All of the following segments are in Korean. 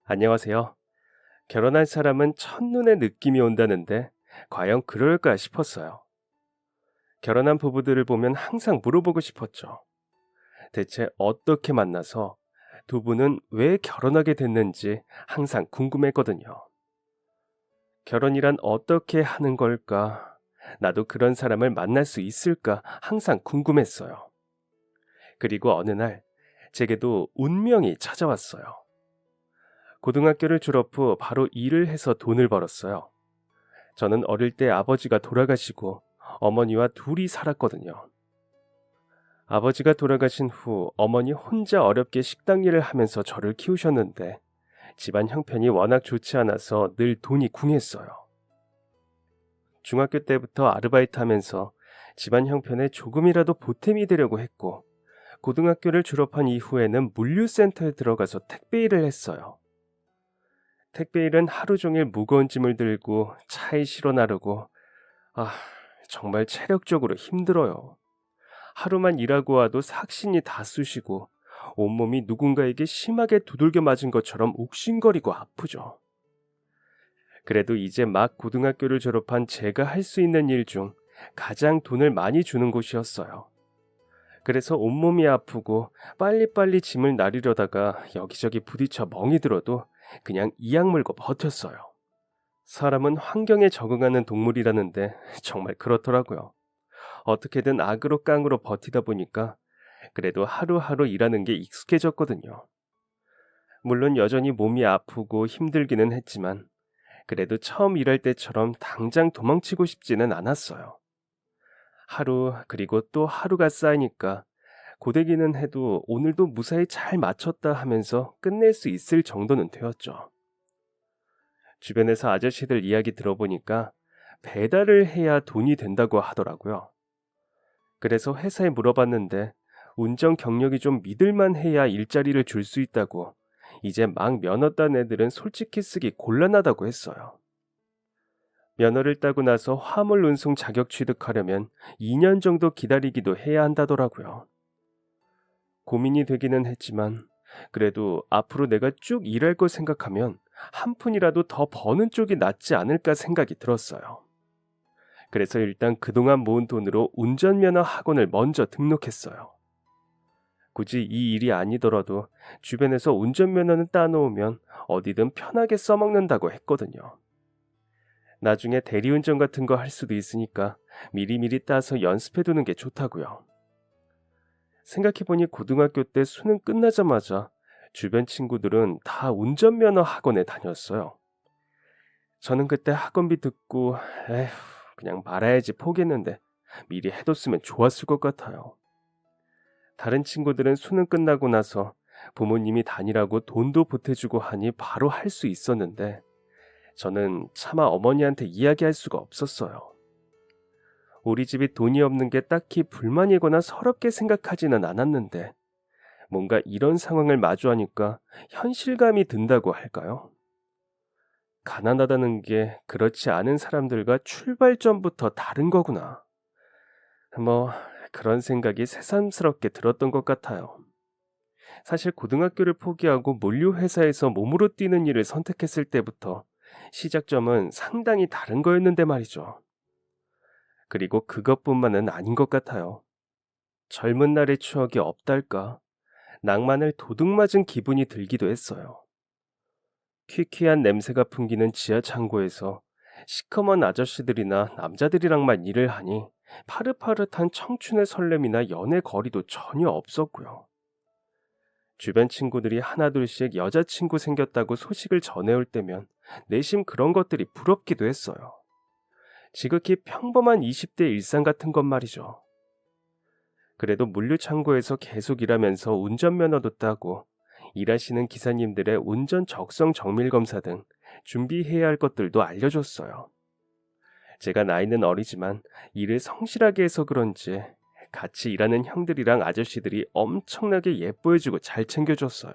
안녕하세요. 결혼할 사람은 첫눈에 느낌이 온다는데 과연 그럴까 싶었어요. 결혼한 부부들을 보면 항상 물어보고 싶었죠. 대체 어떻게 만나서 두 분은 왜 결혼하게 됐는지 항상 궁금했거든요. 결혼이란 어떻게 하는 걸까? 나도 그런 사람을 만날 수 있을까? 항상 궁금했어요. 그리고 어느 날 제게도 운명이 찾아왔어요. 고등학교를 졸업 후 바로 일을 해서 돈을 벌었어요. 저는 어릴 때 아버지가 돌아가시고 어머니와 둘이 살았거든요. 아버지가 돌아가신 후 어머니 혼자 어렵게 식당 일을 하면서 저를 키우셨는데 집안 형편이 워낙 좋지 않아서 늘 돈이 궁했어요. 중학교 때부터 아르바이트 하면서 집안 형편에 조금이라도 보탬이 되려고 했고 고등학교를 졸업한 이후에는 물류센터에 들어가서 택배 일을 했어요. 택배 일은 하루 종일 무거운 짐을 들고 차에 실어 나르고 아, 정말 체력적으로 힘들어요. 하루만 일하고 와도 삭신이 다 쑤시고 온몸이 누군가에게 심하게 두들겨 맞은 것처럼 욱신거리고 아프죠. 그래도 이제 막 고등학교를 졸업한 제가 할 수 있는 일 중 가장 돈을 많이 주는 곳이었어요. 그래서 온몸이 아프고 빨리빨리 짐을 나르려다가 여기저기 부딪혀 멍이 들어도 그냥 이악 물고 버텼어요. 사람은 환경에 적응하는 동물이라는데 정말 그렇더라고요. 어떻게든 악으로 깡으로 버티다 보니까 그래도 하루하루 일하는 게 익숙해졌거든요. 물론 여전히 몸이 아프고 힘들기는 했지만 그래도 처음 일할 때처럼 당장 도망치고 싶지는 않았어요. 하루 그리고 또 하루가 쌓이니까 고되기는 해도 오늘도 무사히 잘 마쳤다 하면서 끝낼 수 있을 정도는 되었죠. 주변에서 아저씨들 이야기 들어보니까 배달을 해야 돈이 된다고 하더라고요. 그래서 회사에 물어봤는데 운전 경력이 좀 믿을만 해야 일자리를 줄 수 있다고 이제 막 면허 딴 애들은 솔직히 쓰기 곤란하다고 했어요. 면허를 따고 나서 화물 운송 자격 취득하려면 2년 정도 기다리기도 해야 한다더라고요. 고민이 되기는 했지만 그래도 앞으로 내가 쭉 일할 걸 생각하면 한 푼이라도 더 버는 쪽이 낫지 않을까 생각이 들었어요. 그래서 일단 그동안 모은 돈으로 운전면허 학원을 먼저 등록했어요. 굳이 이 일이 아니더라도 주변에서 운전면허는 따놓으면 어디든 편하게 써먹는다고 했거든요. 나중에 대리운전 같은 거 할 수도 있으니까 미리미리 따서 연습해두는 게 좋다고요. 생각해보니 고등학교 때 수능 끝나자마자 주변 친구들은 다 운전면허 학원에 다녔어요. 저는 그때 학원비 듣고 에휴 그냥 말아야지 포기했는데 미리 해뒀으면 좋았을 것 같아요. 다른 친구들은 수능 끝나고 나서 부모님이 다니라고 돈도 보태주고 하니 바로 할 수 있었는데 저는 차마 어머니한테 이야기할 수가 없었어요. 우리 집이 돈이 없는 게 딱히 불만이거나 서럽게 생각하지는 않았는데 뭔가 이런 상황을 마주하니까 현실감이 든다고 할까요? 가난하다는 게 그렇지 않은 사람들과 출발점부터 다른 거구나. 뭐 그런 생각이 새삼스럽게 들었던 것 같아요. 사실 고등학교를 포기하고 물류회사에서 몸으로 뛰는 일을 선택했을 때부터 시작점은 상당히 다른 거였는데 말이죠. 그리고 그것뿐만은 아닌 것 같아요. 젊은 날의 추억이 없달까 낭만을 도둑맞은 기분이 들기도 했어요. 퀴퀴한 냄새가 풍기는 지하 창고에서 시커먼 아저씨들이나 남자들이랑만 일을 하니 파릇파릇한 청춘의 설렘이나 연애 거리도 전혀 없었고요. 주변 친구들이 하나둘씩 여자친구 생겼다고 소식을 전해올 때면 내심 그런 것들이 부럽기도 했어요. 지극히 평범한 20대 일상 같은 것 말이죠. 그래도 물류창고에서 계속 일하면서 운전면허도 따고 일하시는 기사님들의 운전 적성 정밀 검사 등 준비해야 할 것들도 알려줬어요. 제가 나이는 어리지만 일을 성실하게 해서 그런지 같이 일하는 형들이랑 아저씨들이 엄청나게 예뻐해주고 잘 챙겨줬어요.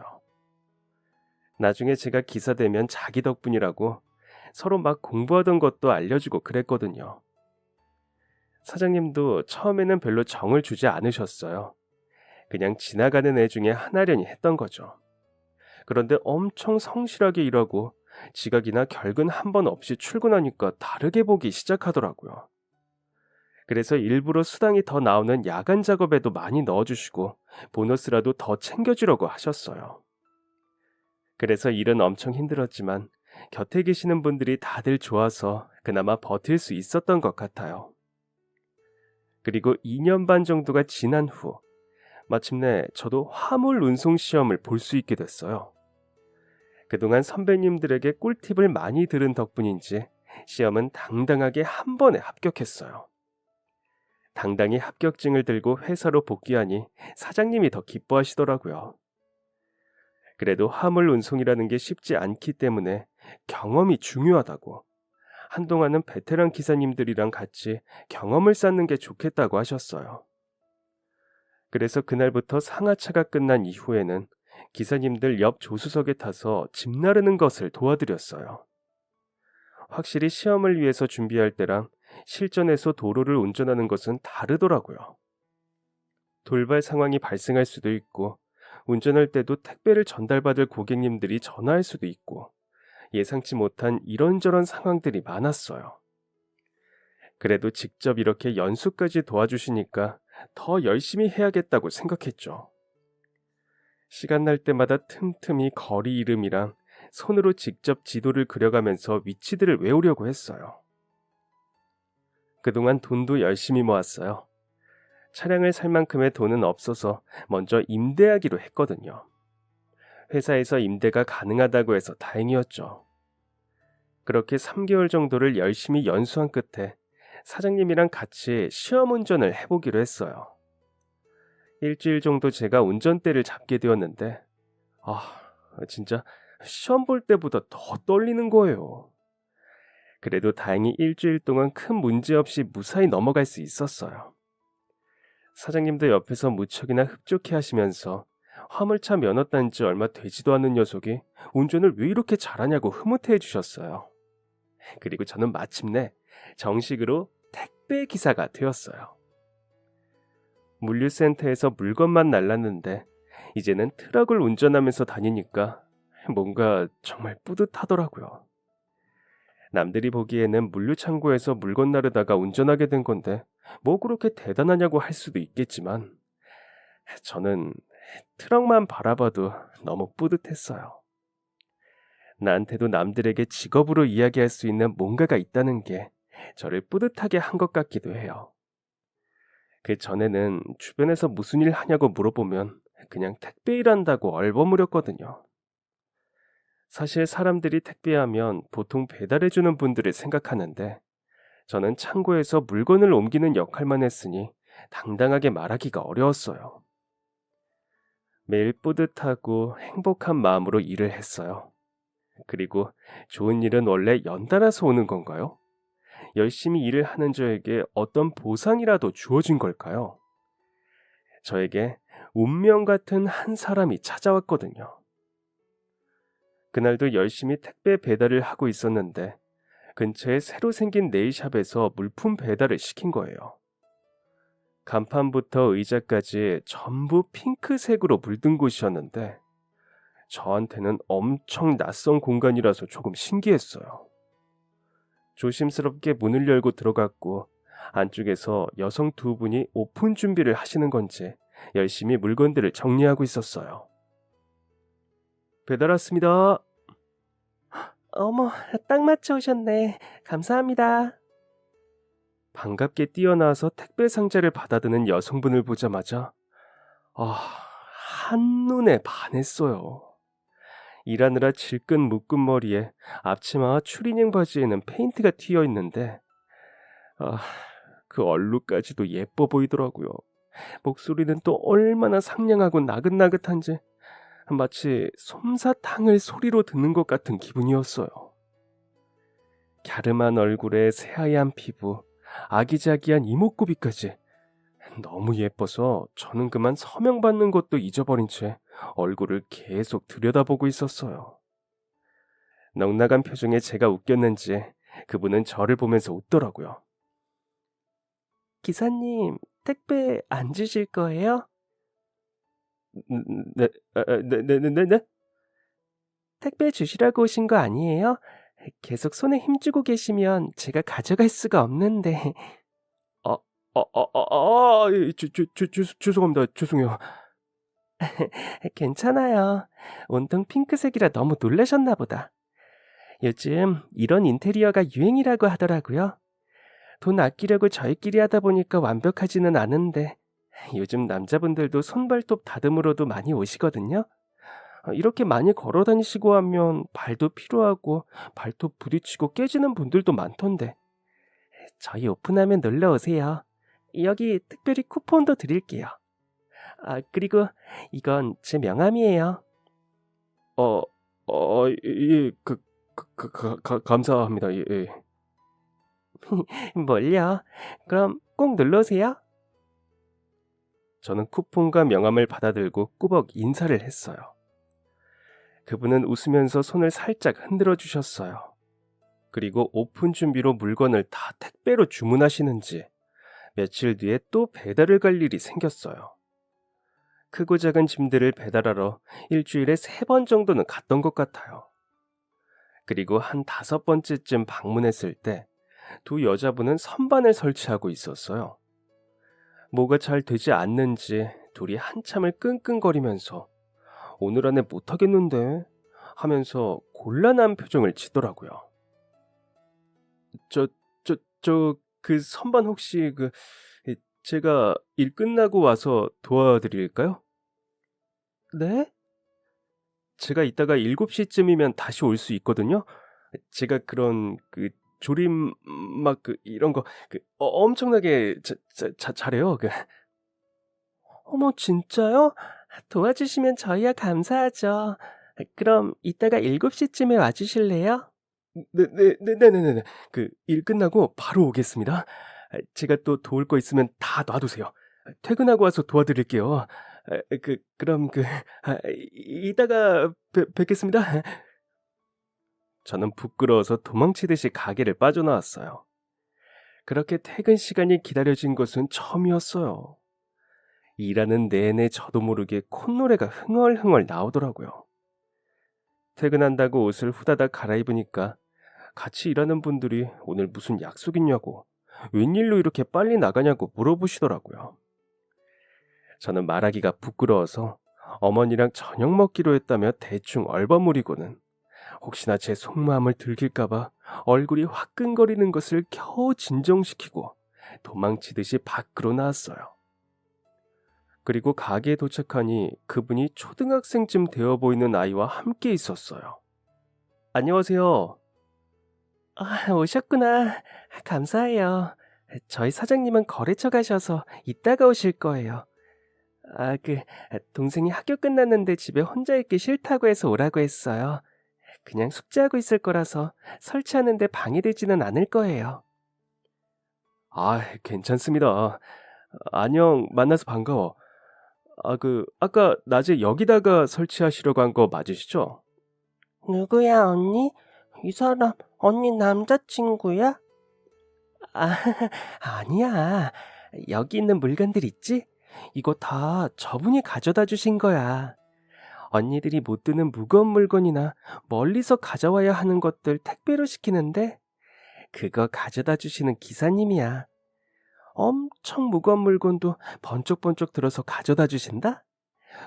나중에 제가 기사 되면 자기 덕분이라고 서로 막 공부하던 것도 알려주고 그랬거든요. 사장님도 처음에는 별로 정을 주지 않으셨어요. 그냥 지나가는 애 중에 하나려니 했던 거죠. 그런데 엄청 성실하게 일하고 지각이나 결근 한 번 없이 출근하니까 다르게 보기 시작하더라고요. 그래서 일부러 수당이 더 나오는 야간 작업에도 많이 넣어주시고 보너스라도 더 챙겨주려고 하셨어요. 그래서 일은 엄청 힘들었지만 곁에 계시는 분들이 다들 좋아서 그나마 버틸 수 있었던 것 같아요. 그리고 2년 반 정도가 지난 후 마침내 저도 화물 운송 시험을 볼 수 있게 됐어요. 그동안 선배님들에게 꿀팁을 많이 들은 덕분인지 시험은 당당하게 한 번에 합격했어요. 당당히 합격증을 들고 회사로 복귀하니 사장님이 더 기뻐하시더라고요. 그래도 화물 운송이라는 게 쉽지 않기 때문에 경험이 중요하다고, 한동안은 베테랑 기사님들이랑 같이 경험을 쌓는 게 좋겠다고 하셨어요. 그래서 그날부터 상하차가 끝난 이후에는 기사님들 옆 조수석에 타서 짐 나르는 것을 도와드렸어요. 확실히 시험을 위해서 준비할 때랑 실전에서 도로를 운전하는 것은 다르더라고요. 돌발 상황이 발생할 수도 있고, 운전할 때도 택배를 전달받을 고객님들이 전화할 수도 있고, 예상치 못한 이런저런 상황들이 많았어요. 그래도 직접 이렇게 연수까지 도와주시니까 더 열심히 해야겠다고 생각했죠. 시간 날 때마다 틈틈이 거리 이름이랑 손으로 직접 지도를 그려가면서 위치들을 외우려고 했어요. 그동안 돈도 열심히 모았어요. 차량을 살 만큼의 돈은 없어서 먼저 임대하기로 했거든요. 회사에서 임대가 가능하다고 해서 다행이었죠. 그렇게 3개월 정도를 열심히 연수한 끝에 사장님이랑 같이 시험 운전을 해보기로 했어요. 일주일 정도 제가 운전대를 잡게 되었는데, 진짜 시험 볼 때보다 더 떨리는 거예요. 그래도 다행히 일주일 동안 큰 문제 없이 무사히 넘어갈 수 있었어요. 사장님도 옆에서 무척이나 흡족해 하시면서 화물차 면허 딴 지 얼마 되지도 않은 녀석이 운전을 왜 이렇게 잘하냐고 흐뭇해 주셨어요. 그리고 저는 마침내 정식으로 택배 기사가 되었어요. 물류센터에서 물건만 날랐는데 이제는 트럭을 운전하면서 다니니까 뭔가 정말 뿌듯하더라고요. 남들이 보기에는 물류창고에서 물건 나르다가 운전하게 된 건데 뭐 그렇게 대단하냐고 할 수도 있겠지만 저는 트럭만 바라봐도 너무 뿌듯했어요. 나한테도 남들에게 직업으로 이야기할 수 있는 뭔가가 있다는 게 저를 뿌듯하게 한 것 같기도 해요. 그 전에는 주변에서 무슨 일 하냐고 물어보면 그냥 택배 일한다고 얼버무렸거든요. 사실 사람들이 택배하면 보통 배달해주는 분들을 생각하는데 저는 창고에서 물건을 옮기는 역할만 했으니 당당하게 말하기가 어려웠어요. 매일 뿌듯하고 행복한 마음으로 일을 했어요. 그리고 좋은 일은 원래 연달아서 오는 건가요? 열심히 일을 하는 저에게 어떤 보상이라도 주어진 걸까요? 저에게 운명 같은 한 사람이 찾아왔거든요. 그날도 열심히 택배 배달을 하고 있었는데 근처에 새로 생긴 네일샵에서 물품 배달을 시킨 거예요. 간판부터 의자까지 전부 핑크색으로 물든 곳이었는데 저한테는 엄청 낯선 공간이라서 조금 신기했어요. 조심스럽게 문을 열고 들어갔고 안쪽에서 여성 두 분이 오픈 준비를 하시는 건지 열심히 물건들을 정리하고 있었어요. 배달 왔습니다. 어머, 딱 맞춰 오셨네. 감사합니다. 반갑게 뛰어나와서 택배 상자를 받아드는 여성분을 보자마자 한눈에 반했어요. 일하느라 질끈 묶은 머리에 앞치마와 추리닝 바지에는 페인트가 튀어 있는데 그 얼룩까지도 예뻐 보이더라고요. 목소리는 또 얼마나 상냥하고 나긋나긋한지 마치 솜사탕을 소리로 듣는 것 같은 기분이었어요. 갸름한 얼굴에 새하얀 피부, 아기자기한 이목구비까지 너무 예뻐서 저는 그만 서명받는 것도 잊어버린 채 얼굴을 계속 들여다보고 있었어요. 넉나간 표정에 제가 웃겼는지 그분은 저를 보면서 웃더라고요. 기사님, 택배 안 주실 거예요? 네, 네. 택배 주시라고 오신 거 아니에요? 계속 손에 힘주고 계시면 제가 가져갈 수가 없는데. 아, 죄송합니다. 죄송해요. 괜찮아요. 온통 핑크색이라 너무 놀라셨나 보다. 요즘 이런 인테리어가 유행이라고 하더라고요. 돈 아끼려고 저희끼리 하다 보니까 완벽하지는 않은데 요즘 남자분들도 손발톱 다듬으러도 많이 오시거든요. 이렇게 많이 걸어 다니시고 하면 발도 피로하고 발톱 부딪히고 깨지는 분들도 많던데 저희 오픈하면 놀러 오세요. 여기 특별히 쿠폰도 드릴게요. 그리고 이건 제 명함이에요. 어, 예, 감사합니다. 예, 예. 뭘요? 그럼 꼭 놀러 오세요. 저는 쿠폰과 명함을 받아들고 꾸벅 인사를 했어요. 그분은 웃으면서 손을 살짝 흔들어 주셨어요. 그리고 오픈 준비로 물건을 다 택배로 주문하시는지 며칠 뒤에 또 배달을 갈 일이 생겼어요. 크고 작은 짐들을 배달하러 일주일에 3번 정도는 갔던 것 같아요. 그리고 한 5번째쯤 방문했을 때 두 여자분은 선반을 설치하고 있었어요. 뭐가 잘 되지 않는지 둘이 한참을 끙끙거리면서 오늘 안에 못하겠는데 하면서 곤란한 표정을 지더라고요. 그 선반 혹시 제가 일 끝나고 와서 도와드릴까요? 네? 제가 이따가 7시쯤이면 다시 올 수 있거든요. 제가 그런 조림 막 이런 거 엄청나게 잘해요. 어머, 진짜요? 도와주시면 저희야 감사하죠. 그럼 이따가 7시쯤에 와주실래요? 네네네네네. 일 끝나고 바로 오겠습니다. 제가 또 도울 거 있으면 다 놔두세요. 퇴근하고 와서 도와드릴게요. 그럼 이따가 뵙겠습니다. 저는 부끄러워서 도망치듯이 가게를 빠져나왔어요. 그렇게 퇴근 시간이 기다려진 것은 처음이었어요. 일하는 내내 저도 모르게 콧노래가 흥얼흥얼 나오더라고요. 퇴근한다고 옷을 후다닥 갈아입으니까 같이 일하는 분들이 오늘 무슨 약속 있냐고, 웬일로 이렇게 빨리 나가냐고 물어보시더라고요. 저는 말하기가 부끄러워서 어머니랑 저녁 먹기로 했다며 대충 얼버무리고는 혹시나 제 속마음을 들킬까봐 얼굴이 화끈거리는 것을 겨우 진정시키고 도망치듯이 밖으로 나왔어요. 그리고 가게에 도착하니 그분이 초등학생쯤 되어 보이는 아이와 함께 있었어요. 안녕하세요. 오셨구나. 감사해요. 저희 사장님은 거래처 가셔서 이따가 오실 거예요. 동생이 학교 끝났는데 집에 혼자 있기 싫다고 해서 오라고 했어요. 그냥 숙제하고 있을 거라서 설치하는데 방해되지는 않을 거예요. 괜찮습니다. 안녕, 만나서 반가워. 아까 낮에 여기다가 설치하시려고 한 거 맞으시죠? 누구야, 언니? 이 사람 언니 남자친구야? 아니야. 여기 있는 물건들 있지? 이거 다 저분이 가져다 주신 거야. 언니들이 못 드는 무거운 물건이나 멀리서 가져와야 하는 것들 택배로 시키는데 그거 가져다 주시는 기사님이야. 엄청 무거운 물건도 번쩍번쩍 들어서 가져다 주신다?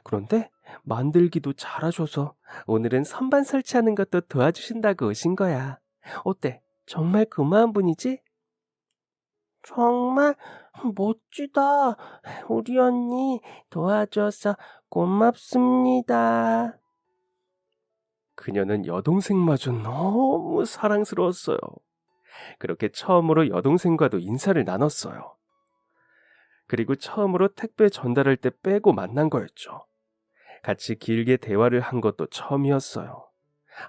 그런데 만들기도 잘하셔서 오늘은 선반 설치하는 것도 도와주신다고 오신 거야. 어때? 정말 고마운 분이지? 정말 멋지다. 우리 언니 도와줘서 고맙습니다. 그녀는 여동생마저 너무 사랑스러웠어요. 그렇게 처음으로 여동생과도 인사를 나눴어요. 그리고 처음으로 택배 전달할 때 빼고 만난 거였죠. 같이 길게 대화를 한 것도 처음이었어요.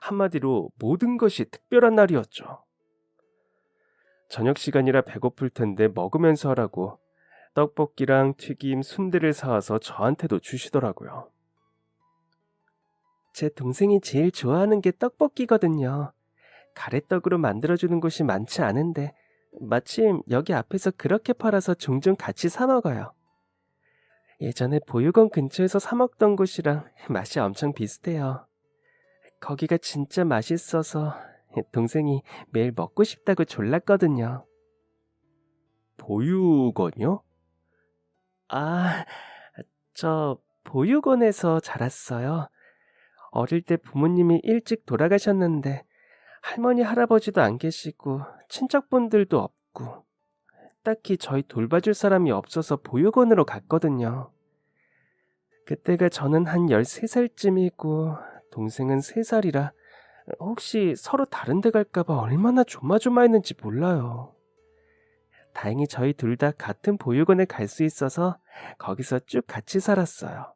한마디로 모든 것이 특별한 날이었죠. 저녁 시간이라 배고플 텐데 먹으면서 하라고 떡볶이랑 튀김, 순대를 사와서 저한테도 주시더라고요. 제 동생이 제일 좋아하는 게 떡볶이거든요. 가래떡으로 만들어주는 곳이 많지 않은데 마침 여기 앞에서 그렇게 팔아서 종종 같이 사 먹어요. 예전에 보육원 근처에서 사 먹던 곳이랑 맛이 엄청 비슷해요. 거기가 진짜 맛있어서 동생이 매일 먹고 싶다고 졸랐거든요. 보육원이요? 아, 저 보육원에서 자랐어요. 어릴 때 부모님이 일찍 돌아가셨는데 할머니, 할아버지도 안 계시고 친척분들도 없고 딱히 저희 돌봐줄 사람이 없어서 보육원으로 갔거든요. 그때가 저는 한 13살쯤이고 동생은 3살이라 혹시 서로 다른 데 갈까봐 얼마나 조마조마했는지 몰라요. 다행히 저희 둘 다 같은 보육원에 갈 수 있어서 거기서 쭉 같이 살았어요.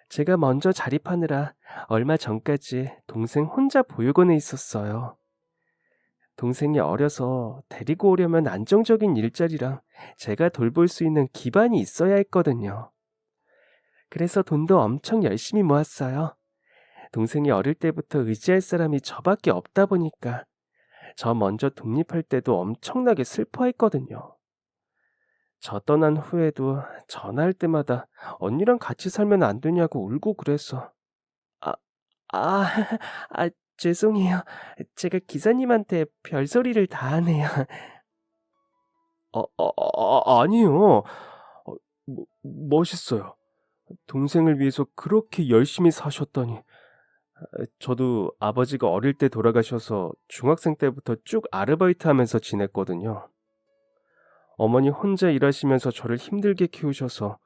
제가 먼저 자립하느라 얼마 전까지 동생 혼자 보육원에 있었어요. 동생이 어려서 데리고 오려면 안정적인 일자리랑 제가 돌볼 수 있는 기반이 있어야 했거든요. 그래서 돈도 엄청 열심히 모았어요. 동생이 어릴 때부터 의지할 사람이 저밖에 없다 보니까 저 먼저 독립할 때도 엄청나게 슬퍼했거든요. 저 떠난 후에도 전화할 때마다 언니랑 같이 살면 안 되냐고 울고 그래서 아, 아, 죄송해요. 제가 기사님한테 별소리를 다 하네요. 아니요. 멋있어요. 동생을 위해서 그렇게 열심히 사셨다니. 저도 아버지가 어릴 때 돌아가셔서 중학생 때부터 쭉 아르바이트 하면서 지냈거든요. 어머니 혼자 일하시면서 저를 힘들게 키우셔서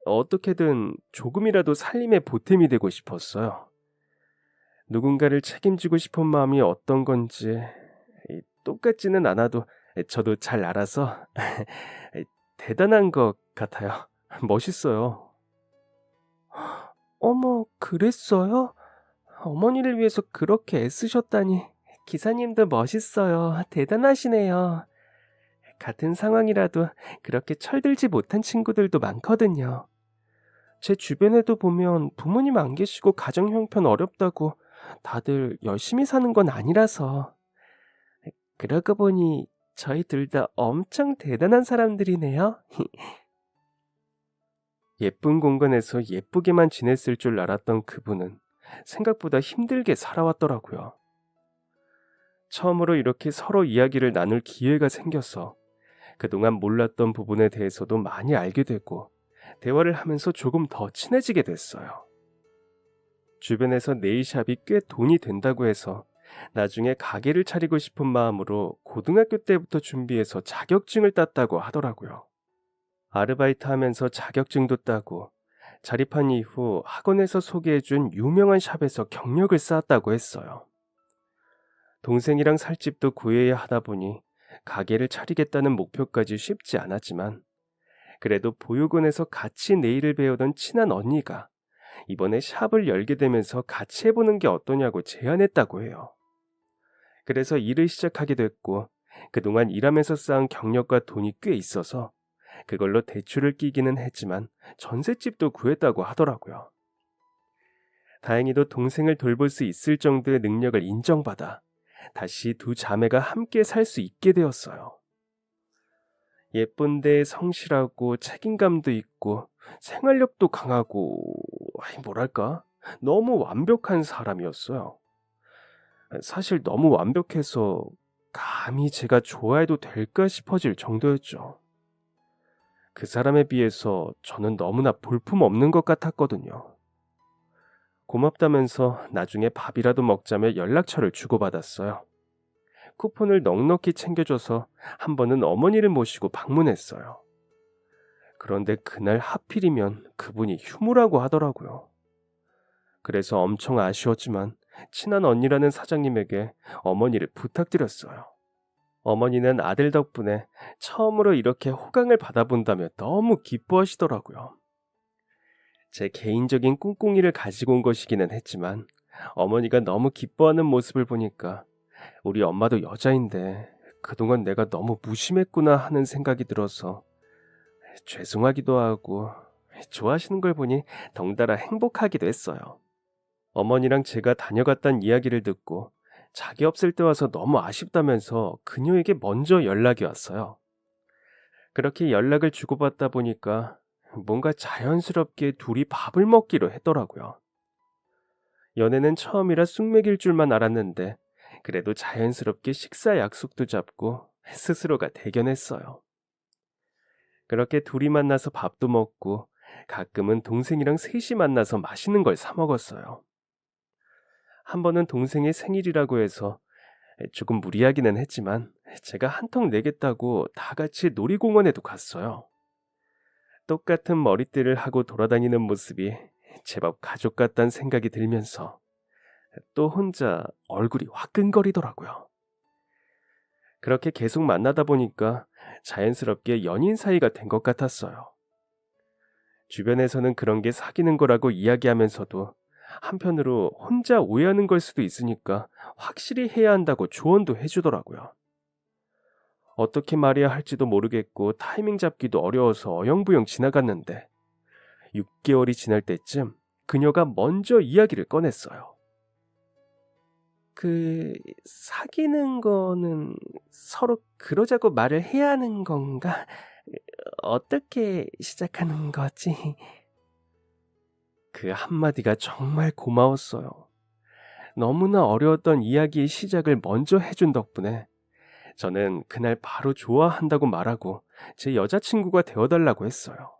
어떻게든 조금이라도 살림의 보탬이 되고 싶었어요. 누군가를 책임지고 싶은 마음이 어떤 건지 똑같지는 않아도 저도 잘 알아서 대단한 것 같아요. 멋있어요. 어머, 그랬어요? 어머니를 위해서 그렇게 애쓰셨다니. 기사님도 멋있어요. 대단하시네요. 같은 상황이라도 그렇게 철들지 못한 친구들도 많거든요. 제 주변에도 보면 부모님 안 계시고 가정 형편 어렵다고 다들 열심히 사는 건 아니라서. 그러고 보니 저희 둘 다 엄청 대단한 사람들이네요. 예쁜 공간에서 예쁘게만 지냈을 줄 알았던 그분은 생각보다 힘들게 살아왔더라고요. 처음으로 이렇게 서로 이야기를 나눌 기회가 생겨서 그동안 몰랐던 부분에 대해서도 많이 알게 되고 대화를 하면서 조금 더 친해지게 됐어요. 주변에서 네일샵이 꽤 돈이 된다고 해서 나중에 가게를 차리고 싶은 마음으로 고등학교 때부터 준비해서 자격증을 땄다고 하더라고요. 아르바이트 하면서 자격증도 따고 자립한 이후 학원에서 소개해준 유명한 샵에서 경력을 쌓았다고 했어요. 동생이랑 살 집도 구해야 하다 보니 가게를 차리겠다는 목표까지 쉽지 않았지만 그래도 보육원에서 같이 네일을 배우던 친한 언니가 이번에 샵을 열게 되면서 같이 해보는 게 어떠냐고 제안했다고 해요. 그래서 일을 시작하게 됐고 그동안 일하면서 쌓은 경력과 돈이 꽤 있어서 그걸로 대출을 끼기는 했지만 전셋집도 구했다고 하더라고요. 다행히도 동생을 돌볼 수 있을 정도의 능력을 인정받아 다시 두 자매가 함께 살 수 있게 되었어요. 예쁜데 성실하고 책임감도 있고 생활력도 강하고 뭐랄까 너무 완벽한 사람이었어요. 사실 너무 완벽해서 감히 제가 좋아해도 될까 싶어질 정도였죠. 그 사람에 비해서 저는 너무나 볼품없는 것 같았거든요. 고맙다면서 나중에 밥이라도 먹자며 연락처를 주고받았어요. 쿠폰을 넉넉히 챙겨줘서 한 번은 어머니를 모시고 방문했어요. 그런데 그날 하필이면 그분이 휴무라고 하더라고요. 그래서 엄청 아쉬웠지만 친한 언니라는 사장님에게 어머니를 부탁드렸어요. 어머니는 아들 덕분에 처음으로 이렇게 호강을 받아본다며 너무 기뻐하시더라고요. 제 개인적인 꿍꿍이를 가지고 온 것이기는 했지만 어머니가 너무 기뻐하는 모습을 보니까 우리 엄마도 여자인데 그동안 내가 너무 무심했구나 하는 생각이 들어서 죄송하기도 하고 좋아하시는 걸 보니 덩달아 행복하기도 했어요. 어머니랑 제가 다녀갔단 이야기를 듣고 자기 없을 때 와서 너무 아쉽다면서 그녀에게 먼저 연락이 왔어요. 그렇게 연락을 주고받다 보니까 뭔가 자연스럽게 둘이 밥을 먹기로 했더라고요. 연애는 처음이라 쑥맥일 줄만 알았는데 그래도 자연스럽게 식사 약속도 잡고 스스로가 대견했어요. 그렇게 둘이 만나서 밥도 먹고 가끔은 동생이랑 셋이 만나서 맛있는 걸 사 먹었어요. 한 번은 동생의 생일이라고 해서 조금 무리하기는 했지만 제가 한 통 내겠다고 다 같이 놀이공원에도 갔어요. 똑같은 머리띠를 하고 돌아다니는 모습이 제법 가족 같다는 생각이 들면서 또 혼자 얼굴이 화끈거리더라고요. 그렇게 계속 만나다 보니까 자연스럽게 연인 사이가 된 것 같았어요. 주변에서는 그런 게 사귀는 거라고 이야기하면서도 한편으로 혼자 오해하는 걸 수도 있으니까 확실히 해야 한다고 조언도 해주더라고요. 어떻게 말해야 할지도 모르겠고 타이밍 잡기도 어려워서 어영부영 지나갔는데 6개월이 지날 때쯤 그녀가 먼저 이야기를 꺼냈어요. 사귀는 거는 서로 그러자고 말을 해야 하는 건가? 어떻게 시작하는 거지? 그 한마디가 정말 고마웠어요. 너무나 어려웠던 이야기의 시작을 먼저 해준 덕분에 저는 그날 바로 좋아한다고 말하고 제 여자친구가 되어달라고 했어요.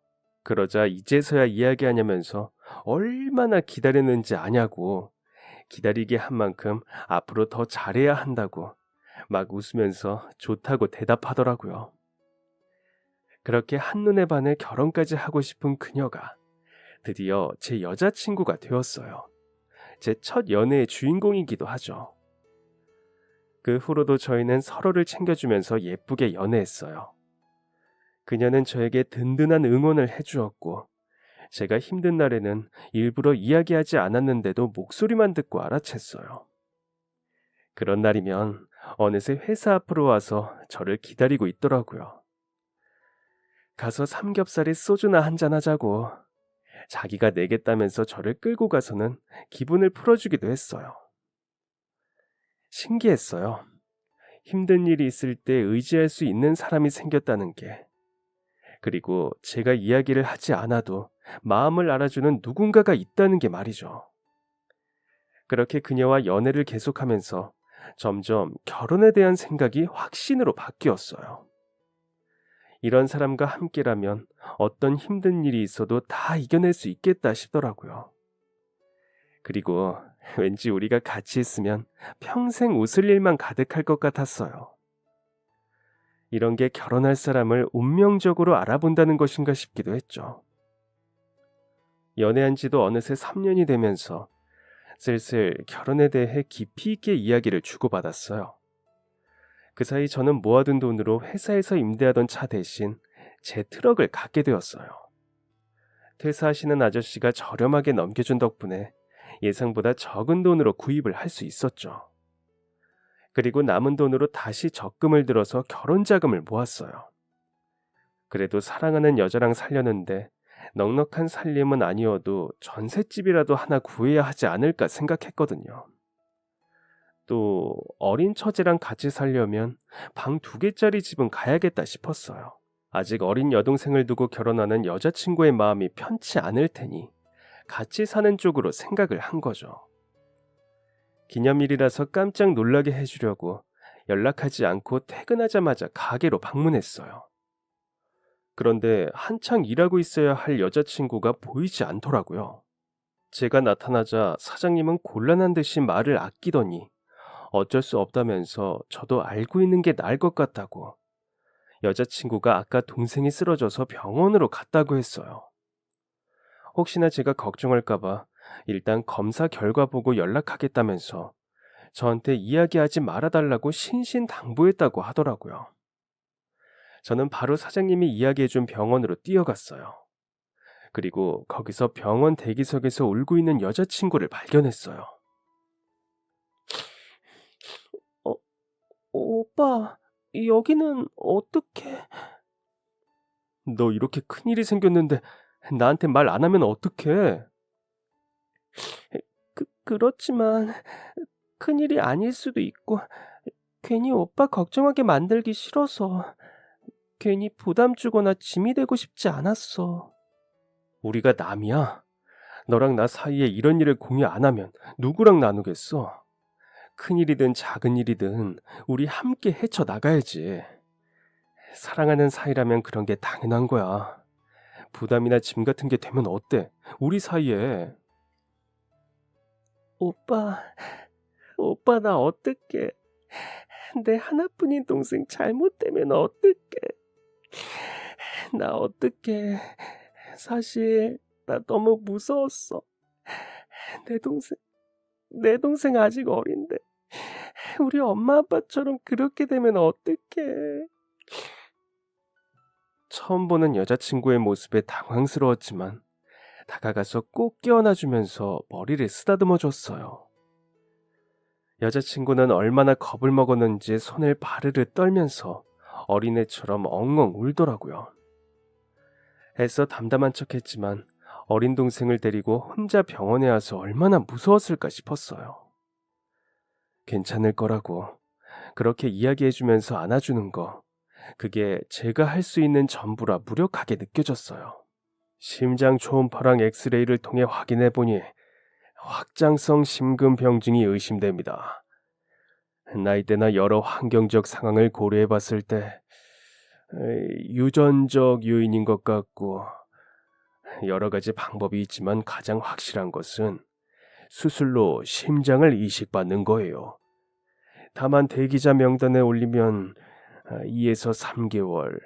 그러자 이제서야 이야기하냐면서 얼마나 기다렸는지 아냐고, 기다리게 한 만큼 앞으로 더 잘해야 한다고 막 웃으면서 좋다고 대답하더라고요. 그렇게 한눈에 반해 결혼까지 하고 싶은 그녀가 드디어 제 여자친구가 되었어요. 제 첫 연애의 주인공이기도 하죠. 그 후로도 저희는 서로를 챙겨주면서 예쁘게 연애했어요. 그녀는 저에게 든든한 응원을 해주었고 제가 힘든 날에는 일부러 이야기하지 않았는데도 목소리만 듣고 알아챘어요. 그런 날이면 어느새 회사 앞으로 와서 저를 기다리고 있더라고요. 가서 삼겹살에 소주나 한잔 하자고 자기가 내겠다면서 저를 끌고 가서는 기분을 풀어주기도 했어요. 신기했어요. 힘든 일이 있을 때 의지할 수 있는 사람이 생겼다는 게. 그리고 제가 이야기를 하지 않아도 마음을 알아주는 누군가가 있다는 게 말이죠. 그렇게 그녀와 연애를 계속하면서 점점 결혼에 대한 생각이 확신으로 바뀌었어요. 이런 사람과 함께라면 어떤 힘든 일이 있어도 다 이겨낼 수 있겠다 싶더라고요. 그리고 왠지 우리가 같이 있으면 평생 웃을 일만 가득할 것 같았어요. 이런 게 결혼할 사람을 운명적으로 알아본다는 것인가 싶기도 했죠. 연애한 지도 어느새 3년이 되면서 슬슬 결혼에 대해 깊이 있게 이야기를 주고받았어요. 그 사이 저는 모아둔 돈으로 회사에서 임대하던 차 대신 제 트럭을 갖게 되었어요. 퇴사하시는 아저씨가 저렴하게 넘겨준 덕분에 예상보다 적은 돈으로 구입을 할 수 있었죠. 그리고 남은 돈으로 다시 적금을 들어서 결혼 자금을 모았어요. 그래도 사랑하는 여자랑 살려는데 넉넉한 살림은 아니어도 전셋집이라도 하나 구해야 하지 않을까 생각했거든요. 또 어린 처제랑 같이 살려면 방 2개짜리 집은 가야겠다 싶었어요. 아직 어린 여동생을 두고 결혼하는 여자친구의 마음이 편치 않을 테니 같이 사는 쪽으로 생각을 한 거죠. 기념일이라서 깜짝 놀라게 해주려고 연락하지 않고 퇴근하자마자 가게로 방문했어요. 그런데 한창 일하고 있어야 할 여자친구가 보이지 않더라고요. 제가 나타나자 사장님은 곤란한 듯이 말을 아끼더니 어쩔 수 없다면서 저도 알고 있는 게 나을 것 같다고, 여자친구가 아까 동생이 쓰러져서 병원으로 갔다고 했어요. 혹시나 제가 걱정할까봐 일단 검사 결과 보고 연락하겠다면서 저한테 이야기하지 말아달라고 신신당부했다고 하더라고요. 저는 바로 사장님이 이야기해준 병원으로 뛰어갔어요. 그리고 거기서 병원 대기석에서 울고 있는 여자친구를 발견했어요. 오빠, 여기는 어떻게... 너 이렇게 큰일이 생겼는데 나한테 말 안 하면 어떡해? 그렇지만 큰일이 아닐 수도 있고 괜히 오빠 걱정하게 만들기 싫어서, 괜히 부담 주거나 짐이 되고 싶지 않았어. 우리가 남이야? 너랑 나 사이에 이런 일을 공유 안 하면 누구랑 나누겠어? 큰일이든 작은 일이든 우리 함께 헤쳐나가야지. 사랑하는 사이라면 그런 게 당연한 거야. 부담이나 짐 같은 게 되면 어때? 우리 사이에. 오빠, 오빠 나 어떡해. 내 하나뿐인 동생 잘못되면 어떡해. 나 어떡해. 사실 나 너무 무서웠어. 내 동생, 내 동생 아직 어린데 우리 엄마 아빠처럼 그렇게 되면 어떡해. 처음 보는 여자친구의 모습에 당황스러웠지만 다가가서 꼭 껴안아주면서 머리를 쓰다듬어 줬어요. 여자친구는 얼마나 겁을 먹었는지 손을 바르르 떨면서 어린애처럼 엉엉 울더라고요. 애써 담담한 척했지만 어린 동생을 데리고 혼자 병원에 와서 얼마나 무서웠을까 싶었어요. 괜찮을 거라고 그렇게 이야기해주면서 안아주는 거, 그게 제가 할 수 있는 전부라 무력하게 느껴졌어요. 심장 초음파랑 엑스레이를 통해 확인해보니 확장성 심근병증이 의심됩니다. 나이대나 여러 환경적 상황을 고려해봤을 때 유전적 요인인 것 같고, 여러 가지 방법이 있지만 가장 확실한 것은 수술로 심장을 이식받는 거예요. 다만 대기자 명단에 올리면 2에서 3개월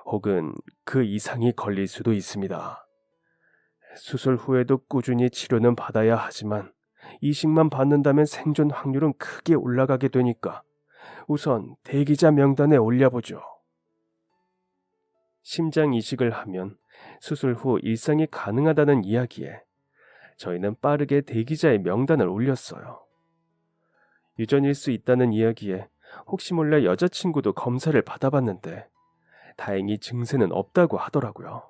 혹은 그 이상이 걸릴 수도 있습니다. 수술 후에도 꾸준히 치료는 받아야 하지만 이식만 받는다면 생존 확률은 크게 올라가게 되니까 우선 대기자 명단에 올려보죠. 심장 이식을 하면 수술 후 일상이 가능하다는 이야기에 저희는 빠르게 대기자의 명단을 올렸어요. 유전일 수 있다는 이야기에 혹시 몰라 여자친구도 검사를 받아봤는데 다행히 증세는 없다고 하더라고요.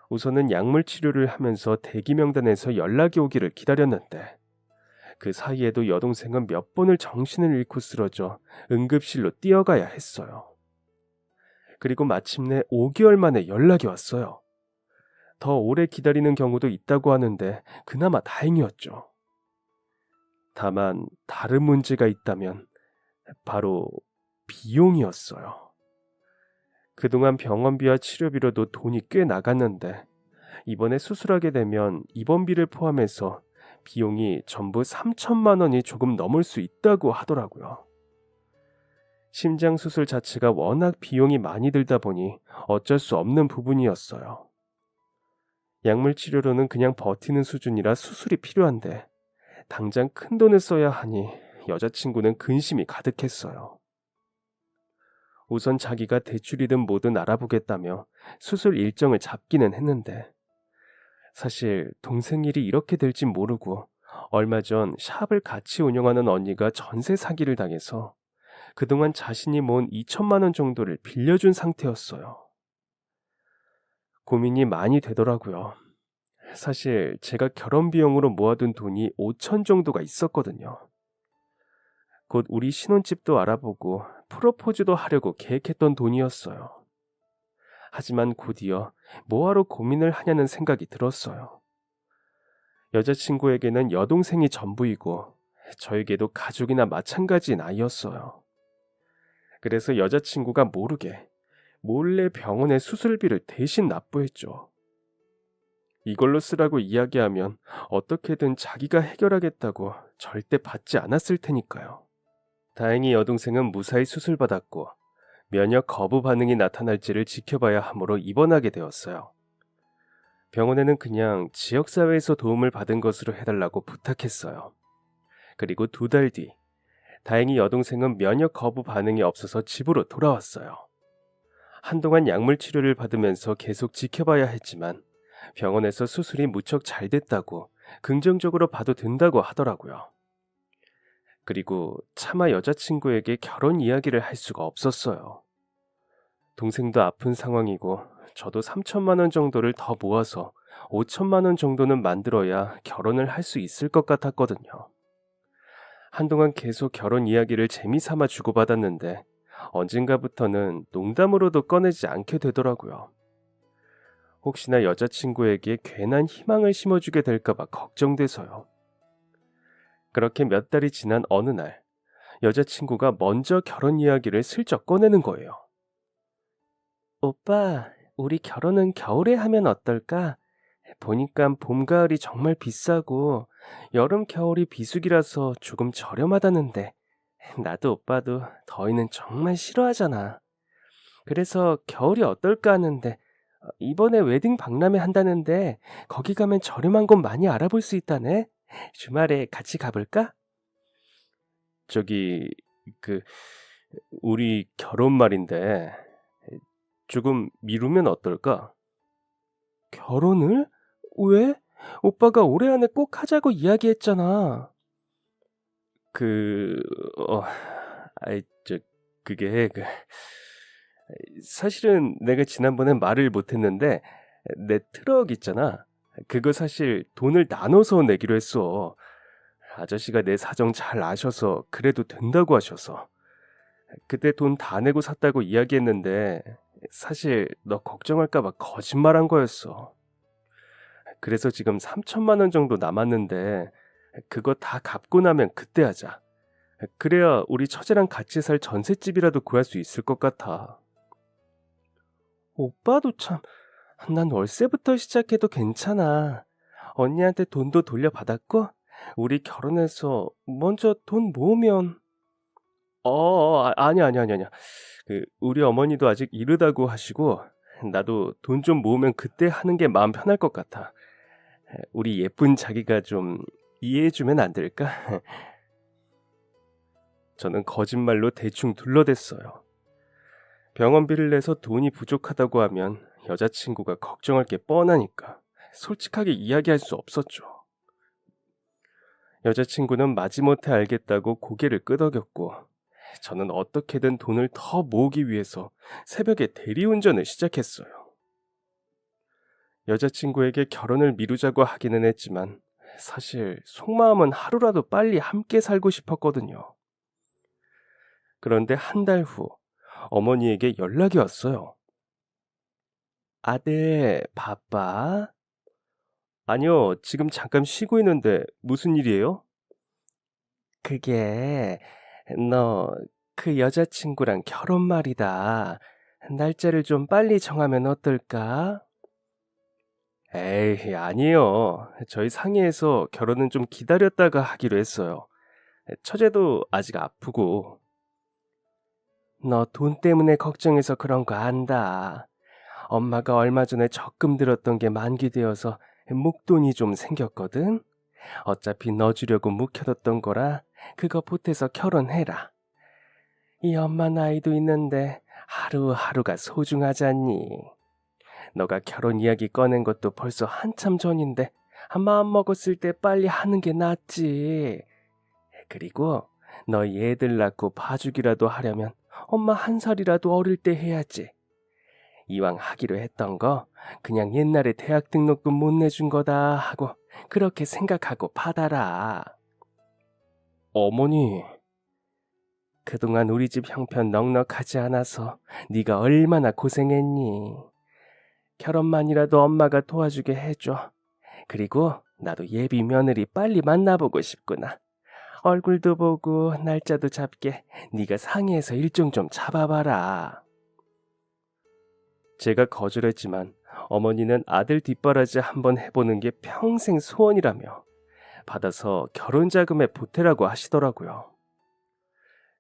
우선은 약물 치료를 하면서 대기 명단에서 연락이 오기를 기다렸는데 그 사이에도 여동생은 몇 번을 정신을 잃고 쓰러져 응급실로 뛰어가야 했어요. 그리고 마침내 5개월 만에 연락이 왔어요. 더 오래 기다리는 경우도 있다고 하는데 그나마 다행이었죠. 다만 다른 문제가 있다면 바로 비용이었어요. 그동안 병원비와 치료비로도 돈이 꽤 나갔는데 이번에 수술하게 되면 입원비를 포함해서 비용이 전부 3천만 원이 조금 넘을 수 있다고 하더라고요. 심장 수술 자체가 워낙 비용이 많이 들다 보니 어쩔 수 없는 부분이었어요. 약물 치료로는 그냥 버티는 수준이라 수술이 필요한데 당장 큰 돈을 써야 하니 여자친구는 근심이 가득했어요. 우선 자기가 대출이든 뭐든 알아보겠다며 수술 일정을 잡기는 했는데 사실 동생 일이 이렇게 될진 모르고 얼마 전 샵을 같이 운영하는 언니가 전세 사기를 당해서 그동안 자신이 모은 2천만 원 정도를 빌려준 상태였어요. 고민이 많이 되더라고요. 사실 제가 결혼 비용으로 모아둔 돈이 5천 정도가 있었거든요. 곧 우리 신혼집도 알아보고 프로포즈도 하려고 계획했던 돈이었어요. 하지만 곧이어 뭐하러 고민을 하냐는 생각이 들었어요. 여자친구에게는 여동생이 전부이고 저에게도 가족이나 마찬가지인 아이였어요. 그래서 여자친구가 모르게 몰래 병원에 수술비를 대신 납부했죠. 이걸로 쓰라고 이야기하면 어떻게든 자기가 해결하겠다고 절대 받지 않았을 테니까요. 다행히 여동생은 무사히 수술받았고 면역 거부 반응이 나타날지를 지켜봐야 하므로 입원하게 되었어요. 병원에는 그냥 지역사회에서 도움을 받은 것으로 해달라고 부탁했어요. 그리고 2달 뒤, 다행히 여동생은 면역 거부 반응이 없어서 집으로 돌아왔어요. 한동안 약물 치료를 받으면서 계속 지켜봐야 했지만 병원에서 수술이 무척 잘 됐다고 긍정적으로 봐도 된다고 하더라고요. 그리고 차마 여자친구에게 결혼 이야기를 할 수가 없었어요. 동생도 아픈 상황이고 저도 3천만 원 정도를 더 모아서 5천만 원 정도는 만들어야 결혼을 할 수 있을 것 같았거든요. 한동안 계속 결혼 이야기를 재미삼아 주고받았는데 언젠가부터는 농담으로도 꺼내지 않게 되더라고요. 혹시나 여자친구에게 괜한 희망을 심어주게 될까봐 걱정돼서요. 그렇게 몇 달이 지난 어느 날, 여자친구가 먼저 결혼 이야기를 슬쩍 꺼내는 거예요. 오빠, 우리 결혼은 겨울에 하면 어떨까? 보니까 봄, 가을이 정말 비싸고 여름, 겨울이 비수기라서 조금 저렴하다는데 나도 오빠도 더위는 정말 싫어하잖아. 그래서 겨울이 어떨까 하는데 이번에 웨딩 박람회 한다는데 거기 가면 저렴한 곳 많이 알아볼 수 있다네. 주말에 같이 가볼까? 저기 그 우리 결혼 말인데 조금 미루면 어떨까? 결혼을? 왜? 오빠가 올해 안에 꼭 하자고 이야기했잖아. 그, 어, 아이, 그게, 사실은 내가 지난번에 말을 못했는데, 내 트럭 있잖아. 그거 사실 돈을 나눠서 내기로 했어. 아저씨가 내 사정 잘 아셔서 그래도 된다고 하셔서. 그때 돈 다 내고 샀다고 이야기했는데, 사실 너 걱정할까봐 거짓말한 거였어. 그래서 지금 3천만 원 정도 남았는데 그거 다 갚고 나면 그때 하자. 그래야 우리 처제랑 같이 살 전셋집이라도 구할 수 있을 것 같아. 오빠도 참, 난 월세부터 시작해도 괜찮아. 언니한테 돈도 돌려받았고 우리 결혼해서 먼저 돈 모으면. 아니야. 우리 어머니도 아직 이르다고 하시고 나도 돈 좀 모으면 그때 하는 게 마음 편할 것 같아. 우리 예쁜 자기가 좀 이해해주면 안 될까? 저는 거짓말로 대충 둘러댔어요. 병원비를 내서 돈이 부족하다고 하면 여자친구가 걱정할 게 뻔하니까 솔직하게 이야기할 수 없었죠. 여자친구는 마지못해 알겠다고 고개를 끄덕였고 저는 어떻게든 돈을 더 모으기 위해서 새벽에 대리운전을 시작했어요. 여자친구에게 결혼을 미루자고 하기는 했지만 사실 속마음은 하루라도 빨리 함께 살고 싶었거든요. 그런데 한 달 후 어머니에게 연락이 왔어요. 아들, 바빠? 아니요, 지금 잠깐 쉬고 있는데 무슨 일이에요? 그게 너 그 여자친구랑 결혼 말이다. 날짜를 좀 빨리 정하면 어떨까? 에이, 아니에요. 저희 상의해서 결혼은 좀 기다렸다가 하기로 했어요. 처제도 아직 아프고. 너 돈 때문에 걱정해서 그런 거 안다. 엄마가 얼마 전에 적금 들었던 게 만기되어서 목돈이 좀 생겼거든. 어차피 너 주려고 묵혀뒀던 거라 그거 보태서 결혼해라. 이 엄마 나이도 있는데 하루하루가 소중하잖니. 너가 결혼 이야기 꺼낸 것도 벌써 한참 전인데 마음 먹었을 때 빨리 하는 게 낫지. 그리고 너 얘들 낳고 봐주기라도 하려면 엄마 한 살이라도 어릴 때 해야지. 이왕 하기로 했던 거 그냥 옛날에 대학 등록금 못 내준 거다 하고 그렇게 생각하고 받아라. 어머니, 그동안 우리 집 형편 넉넉하지 않아서 네가 얼마나 고생했니? 결혼만이라도 엄마가 도와주게 해줘. 그리고 나도 예비 며느리 빨리 만나보고 싶구나. 얼굴도 보고 날짜도 잡게 네가 상의해서 일정 좀 잡아봐라. 제가 거절했지만 어머니는 아들 뒷바라지 한번 해보는 게 평생 소원이라며 받아서 결혼자금에 보태라고 하시더라고요.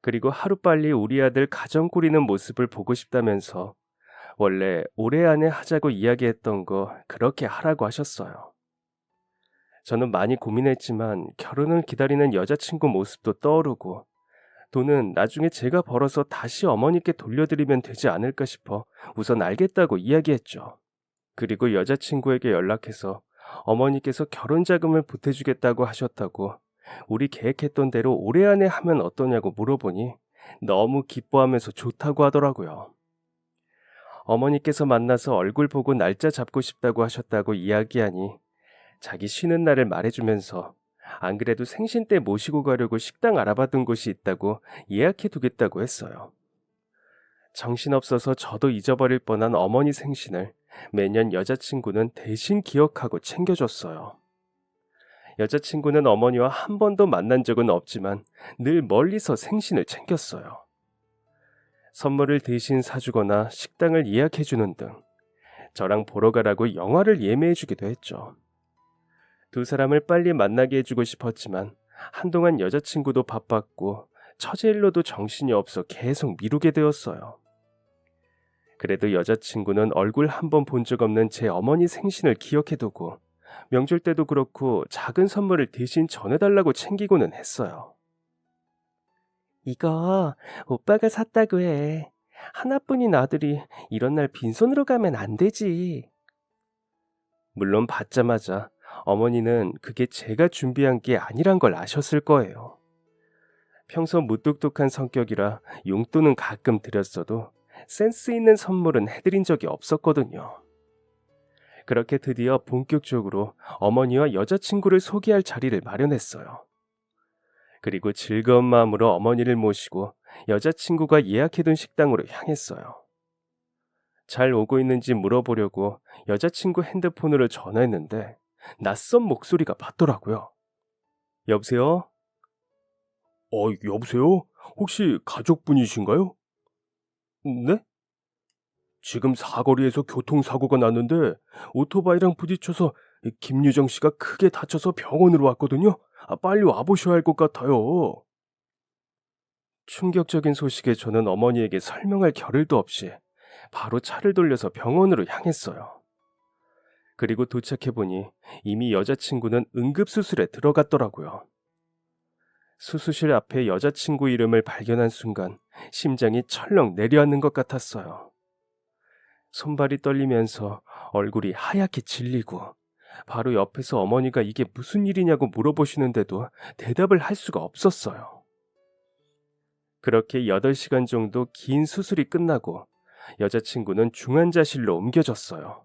그리고 하루빨리 우리 아들 가정 꾸리는 모습을 보고 싶다면서 원래 올해 안에 하자고 이야기했던 거 그렇게 하라고 하셨어요. 저는 많이 고민했지만 결혼을 기다리는 여자친구 모습도 떠오르고 돈은 나중에 제가 벌어서 다시 어머니께 돌려드리면 되지 않을까 싶어 우선 알겠다고 이야기했죠. 그리고 여자친구에게 연락해서 어머니께서 결혼 자금을 보태주겠다고 하셨다고 우리 계획했던 대로 올해 안에 하면 어떠냐고 물어보니 너무 기뻐하면서 좋다고 하더라고요. 어머니께서 만나서 얼굴 보고 날짜 잡고 싶다고 하셨다고 이야기하니 자기 쉬는 날을 말해주면서 안 그래도 생신 때 모시고 가려고 식당 알아봤던 곳이 있다고 예약해 두겠다고 했어요. 정신없어서 저도 잊어버릴 뻔한 어머니 생신을 매년 여자친구는 대신 기억하고 챙겨줬어요. 여자친구는 어머니와 한 번도 만난 적은 없지만 늘 멀리서 생신을 챙겼어요. 선물을 대신 사주거나 식당을 예약해주는 등 저랑 보러 가라고 영화를 예매해주기도 했죠. 두 사람을 빨리 만나게 해주고 싶었지만 한동안 여자친구도 바빴고 처제 일로도 정신이 없어 계속 미루게 되었어요. 그래도 여자친구는 얼굴 한 번 본 적 없는 제 어머니 생신을 기억해두고 명절 때도 그렇고 작은 선물을 대신 전해달라고 챙기고는 했어요. 이거 오빠가 샀다고 해. 하나뿐인 아들이 이런 날 빈손으로 가면 안 되지. 물론 받자마자 어머니는 그게 제가 준비한 게 아니란 걸 아셨을 거예요. 평소 무뚝뚝한 성격이라 용돈은 가끔 드렸어도 센스 있는 선물은 해드린 적이 없었거든요. 그렇게 드디어 본격적으로 어머니와 여자친구를 소개할 자리를 마련했어요. 그리고 즐거운 마음으로 어머니를 모시고 여자친구가 예약해둔 식당으로 향했어요. 잘 오고 있는지 물어보려고 여자친구 핸드폰으로 전화했는데 낯선 목소리가 받더라고요. 여보세요? 여보세요? 혹시 가족분이신가요? 네? 지금 사거리에서 교통사고가 났는데 오토바이랑 부딪혀서 김유정 씨가 크게 다쳐서 병원으로 왔거든요. 빨리 와보셔야 할 것 같아요. 충격적인 소식에 저는 어머니에게 설명할 겨를도 없이 바로 차를 돌려서 병원으로 향했어요. 그리고 도착해보니 이미 여자친구는 응급수술에 들어갔더라고요. 수술실 앞에 여자친구 이름을 발견한 순간 심장이 철렁 내려앉는 것 같았어요. 손발이 떨리면서 얼굴이 하얗게 질리고 바로 옆에서 어머니가 이게 무슨 일이냐고 물어보시는데도 대답을 할 수가 없었어요. 그렇게 8시간 정도 긴 수술이 끝나고 여자친구는 중환자실로 옮겨졌어요.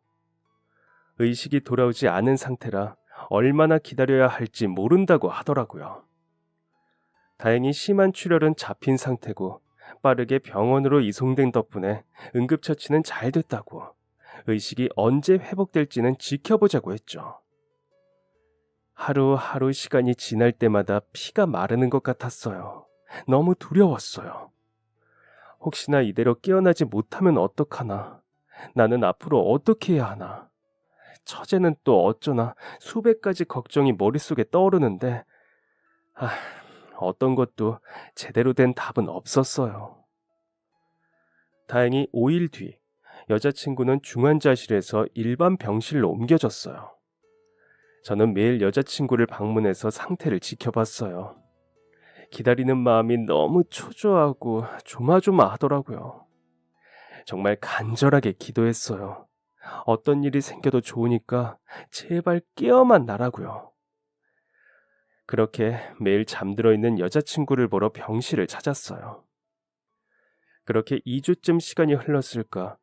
의식이 돌아오지 않은 상태라 얼마나 기다려야 할지 모른다고 하더라고요. 다행히 심한 출혈은 잡힌 상태고 빠르게 병원으로 이송된 덕분에 응급처치는 잘 됐다고 의식이 언제 회복될지는 지켜보자고 했죠. 하루하루 시간이 지날 때마다 피가 마르는 것 같았어요. 너무 두려웠어요. 혹시나 이대로 깨어나지 못하면 어떡하나. 나는 앞으로 어떻게 해야 하나. 처제는 또 어쩌나 수백 가지 걱정이 머릿속에 떠오르는데 어떤 것도 제대로 된 답은 없었어요. 다행히 5일 뒤 여자친구는 중환자실에서 일반 병실로 옮겨졌어요. 저는 매일 여자친구를 방문해서 상태를 지켜봤어요. 기다리는 마음이 너무 초조하고 조마조마하더라고요. 정말 간절하게 기도했어요. 어떤 일이 생겨도 좋으니까 제발 깨어만 나라고요. 그렇게 매일 잠들어 있는 여자친구를 보러 병실을 찾았어요. 그렇게 2주쯤 시간이 흘렀을까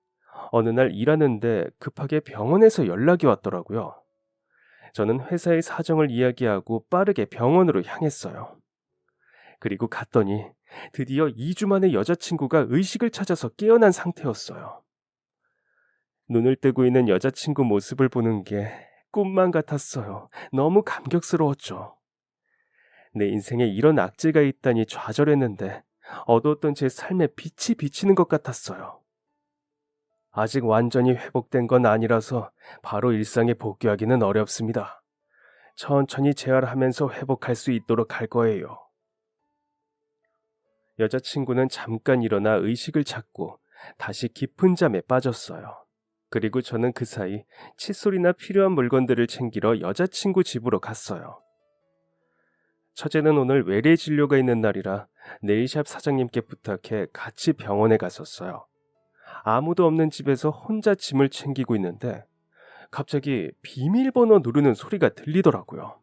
어느 날 일하는데 급하게 병원에서 연락이 왔더라고요. 저는 회사의 사정을 이야기하고 빠르게 병원으로 향했어요. 그리고 갔더니 드디어 2주 만에 여자친구가 의식을 찾아서 깨어난 상태였어요. 눈을 뜨고 있는 여자친구 모습을 보는 게 꿈만 같았어요. 너무 감격스러웠죠. 내 인생에 이런 악재가 있다니 좌절했는데 어두웠던 제 삶에 빛이 비치는 것 같았어요. 아직 완전히 회복된 건 아니라서 바로 일상에 복귀하기는 어렵습니다. 천천히 재활하면서 회복할 수 있도록 할 거예요. 여자친구는 잠깐 일어나 의식을 찾고 다시 깊은 잠에 빠졌어요. 그리고 저는 그 사이 칫솔이나 필요한 물건들을 챙기러 여자친구 집으로 갔어요. 처제는 오늘 외래 진료가 있는 날이라 네일샵 사장님께 부탁해 같이 병원에 갔었어요. 아무도 없는 집에서 혼자 짐을 챙기고 있는데 갑자기 비밀번호 누르는 소리가 들리더라고요.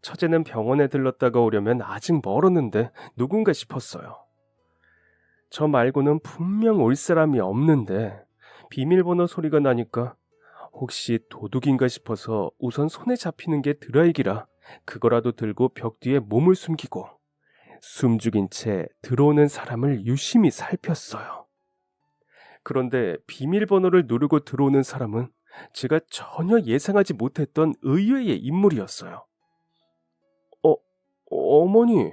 처제는 병원에 들렀다가 오려면 아직 멀었는데 누군가 싶었어요. 저 말고는 분명 올 사람이 없는데 비밀번호 소리가 나니까 혹시 도둑인가 싶어서 우선 손에 잡히는 게 드라이기라 그거라도 들고 벽 뒤에 몸을 숨기고 숨죽인 채 들어오는 사람을 유심히 살폈어요. 그런데 비밀번호를 누르고 들어오는 사람은 제가 전혀 예상하지 못했던 의외의 인물이었어요. 어, 어머니.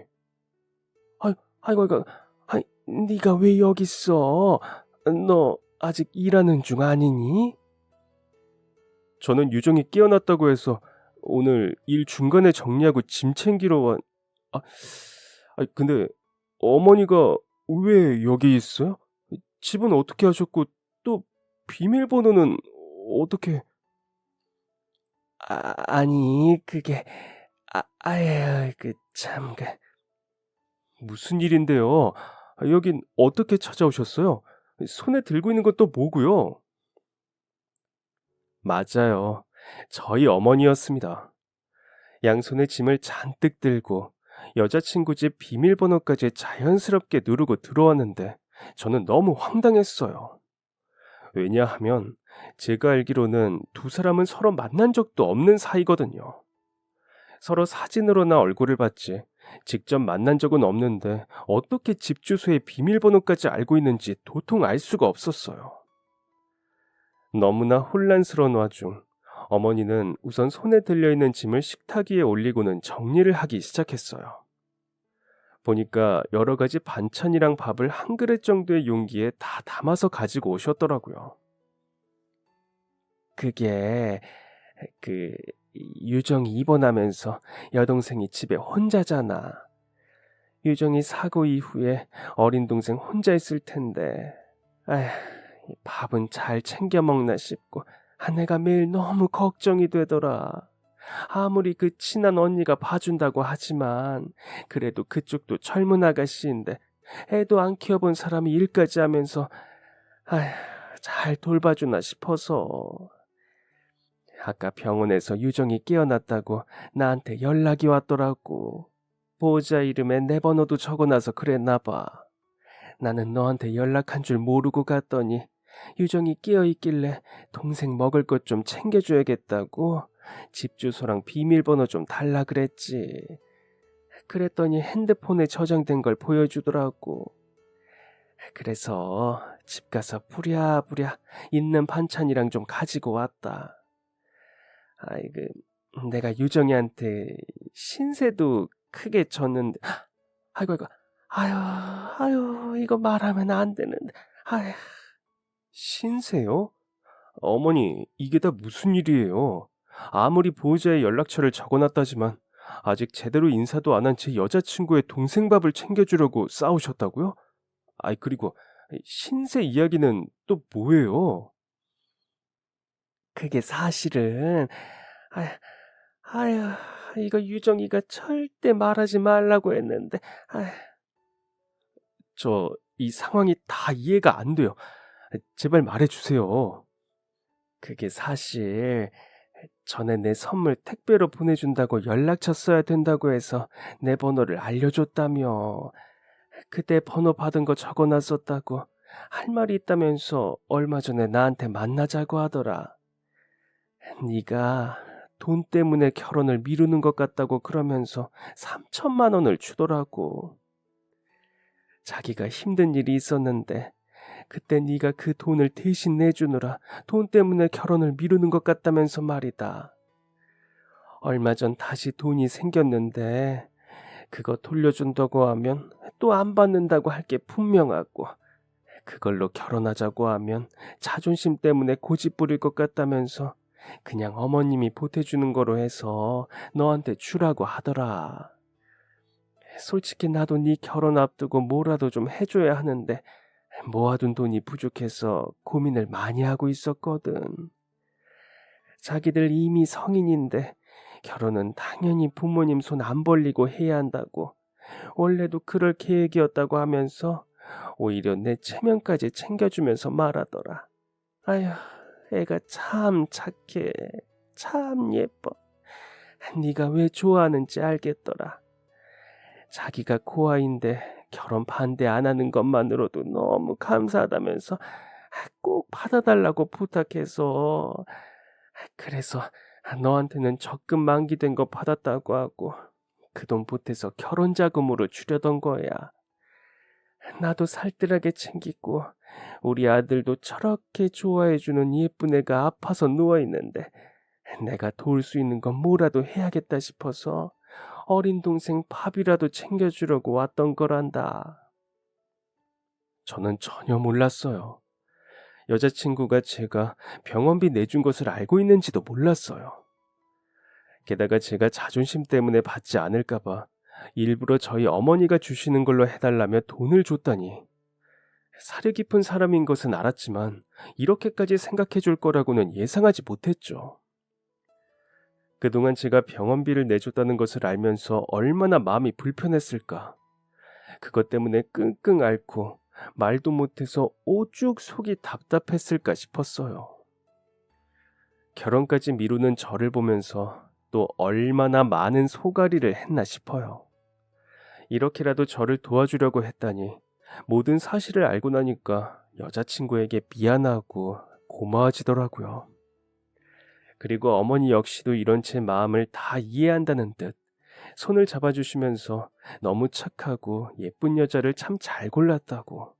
아이고, 네가 왜 여기 있어? 너 아직 일하는 중 아니니? 저는 유정이 깨어났다고 해서 오늘 일 중간에 정리하고 짐 챙기러 아, 근데 어머니가 왜 여기 있어요? 집은 어떻게 하셨고 또 비밀번호는 어떻게? 아니 그게 아유 참 무슨 일인데요? 여긴 어떻게 찾아오셨어요? 손에 들고 있는 건 또 뭐고요? 맞아요. 저희 어머니였습니다. 양손에 짐을 잔뜩 들고 여자친구 집 비밀번호까지 자연스럽게 누르고 들어왔는데 저는 너무 황당했어요. 왜냐하면 제가 알기로는 두 사람은 서로 만난 적도 없는 사이거든요. 서로 사진으로나 얼굴을 봤지 직접 만난 적은 없는데 어떻게 집 주소의 비밀번호까지 알고 있는지 도통 알 수가 없었어요. 너무나 혼란스러운 와중 어머니는 우선 손에 들려있는 짐을 식탁 위에 올리고는 정리를 하기 시작했어요. 보니까 여러 가지 반찬이랑 밥을 한 그릇 정도의 용기에 다 담아서 가지고 오셨더라고요. 그게 그 유정이 입원하면서 여동생이 집에 혼자잖아. 유정이 사고 이후에 어린 동생 혼자 있을 텐데 아휴, 밥은 잘 챙겨 먹나 싶고 아내가 매일 너무 걱정이 되더라. 아무리 그 친한 언니가 봐준다고 하지만 그래도 그쪽도 젊은 아가씨인데 애도 안 키워본 사람이 일까지 하면서 아휴, 잘 돌봐주나 싶어서. 아까 병원에서 유정이 깨어났다고 나한테 연락이 왔더라고. 보호자 이름에 내 번호도 적어놔서 그랬나 봐. 나는 너한테 연락한 줄 모르고 갔더니 유정이 깨어있길래 동생 먹을 것 좀 챙겨줘야겠다고 집 주소랑 비밀번호 좀 달라 그랬지. 그랬더니 핸드폰에 저장된 걸 보여주더라고. 그래서 집 가서 부랴부랴 있는 반찬이랑 좀 가지고 왔다. 내가 유정이한테 신세도 크게 졌는데, 아이고, 아유, 이거 말하면 안 되는데, 아휴. 신세요? 어머니, 이게 다 무슨 일이에요? 아무리 보호자의 연락처를 적어놨다지만 아직 제대로 인사도 안 한 제 여자친구의 동생 밥을 챙겨주려고 싸우셨다고요? 그리고 신세 이야기는 또 뭐예요? 그게 사실은 아휴, 아휴, 이거 유정이가 절대 말하지 말라고 했는데 저 이 상황이 다 이해가 안 돼요. 제발 말해주세요. 그게 사실 전에 내 선물 택배로 보내준다고 연락처 써야 된다고 해서 내 번호를 알려줬다며. 그때 번호 받은 거 적어놨었다고 할 말이 있다면서 얼마 전에 나한테 만나자고 하더라. 네가 돈 때문에 결혼을 미루는 것 같다고 그러면서 3천만 원을 주더라고. 자기가 힘든 일이 있었는데 그때 네가 그 돈을 대신 내주느라 돈 때문에 결혼을 미루는 것 같다면서 말이다. 얼마 전 다시 돈이 생겼는데 그거 돌려준다고 하면 또 안 받는다고 할 게 분명하고 그걸로 결혼하자고 하면 자존심 때문에 고집 부릴 것 같다면서 그냥 어머님이 보태주는 거로 해서 너한테 주라고 하더라. 솔직히 나도 네 결혼 앞두고 뭐라도 좀 해줘야 하는데 모아둔 돈이 부족해서 고민을 많이 하고 있었거든. 자기들 이미 성인인데 결혼은 당연히 부모님 손 안 벌리고 해야 한다고 원래도 그럴 계획이었다고 하면서 오히려 내 체면까지 챙겨주면서 말하더라. 아휴, 애가 참 착해. 참 예뻐. 네가 왜 좋아하는지 알겠더라. 자기가 고아인데 결혼 반대 안 하는 것만으로도 너무 감사하다면서 꼭 받아달라고 부탁해서 그래서 너한테는 적금 만기된 거 받았다고 하고 그 돈 보태서 결혼 자금으로 주려던 거야. 나도 살뜰하게 챙기고 우리 아들도 저렇게 좋아해주는 예쁜 애가 아파서 누워있는데 내가 도울 수 있는 건 뭐라도 해야겠다 싶어서 어린 동생 밥이라도 챙겨주려고 왔던 거란다. 저는 전혀 몰랐어요. 여자친구가 제가 병원비 내준 것을 알고 있는지도 몰랐어요. 게다가 제가 자존심 때문에 받지 않을까봐 일부러 저희 어머니가 주시는 걸로 해달라며 돈을 줬다니. 사려 깊은 사람인 것은 알았지만 이렇게까지 생각해 줄 거라고는 예상하지 못했죠. 그동안 제가 병원비를 내줬다는 것을 알면서 얼마나 마음이 불편했을까. 그것 때문에 끙끙 앓고 말도 못해서 오죽 속이 답답했을까 싶었어요. 결혼까지 미루는 저를 보면서 또 얼마나 많은 소가리를 했나 싶어요. 이렇게라도 저를 도와주려고 했다니 모든 사실을 알고 나니까 여자친구에게 미안하고 고마워지더라고요. 그리고 어머니 역시도 이런 제 마음을 다 이해한다는 듯 손을 잡아주시면서 너무 착하고 예쁜 여자를 참 잘 골랐다고,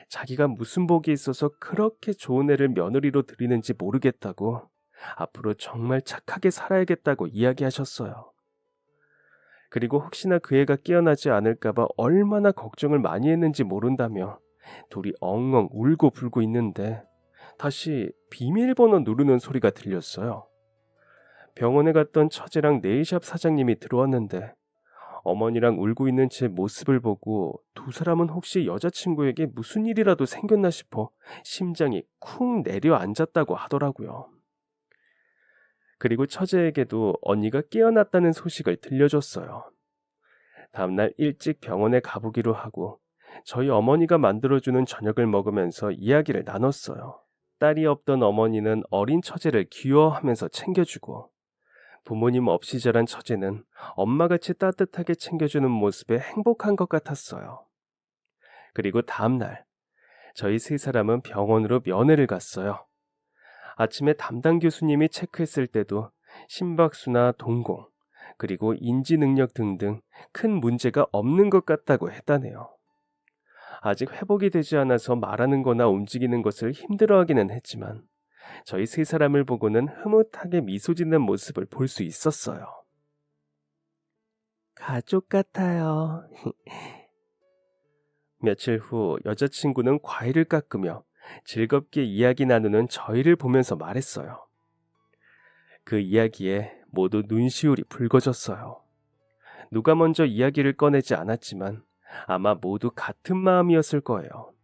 자기가 무슨 복이 있어서 그렇게 좋은 애를 며느리로 들이는지 모르겠다고, 앞으로 정말 착하게 살아야겠다고 이야기하셨어요. 그리고 혹시나 그 애가 깨어나지 않을까봐 얼마나 걱정을 많이 했는지 모른다며 둘이 엉엉 울고 불고 있는데 다시 비밀번호 누르는 소리가 들렸어요. 병원에 갔던 처제랑 네일샵 사장님이 들어왔는데 어머니랑 울고 있는 제 모습을 보고 두 사람은 혹시 여자친구에게 무슨 일이라도 생겼나 싶어 심장이 쿵 내려앉았다고 하더라고요. 그리고 처제에게도 언니가 깨어났다는 소식을 들려줬어요. 다음날 일찍 병원에 가보기로 하고 저희 어머니가 만들어주는 저녁을 먹으면서 이야기를 나눴어요. 딸이 없던 어머니는 어린 처제를 귀여워하면서 챙겨주고, 부모님 없이 자란 처제는 엄마같이 따뜻하게 챙겨주는 모습에 행복한 것 같았어요. 그리고 다음날 저희 세 사람은 병원으로 면회를 갔어요. 아침에 담당 교수님이 체크했을 때도 심박수나 동공, 그리고 인지 능력 등등 큰 문제가 없는 것 같다고 했다네요. 아직 회복이 되지 않아서 말하는 거나 움직이는 것을 힘들어하기는 했지만 저희 세 사람을 보고는 흐뭇하게 미소 짓는 모습을 볼 수 있었어요. 가족 같아요. 며칠 후 여자친구는 과일을 깎으며 즐겁게 이야기 나누는 저희를 보면서 말했어요. 그 이야기에 모두 눈시울이 붉어졌어요. 누가 먼저 이야기를 꺼내지 않았지만 아마 모두 같은 마음이었을 거예요.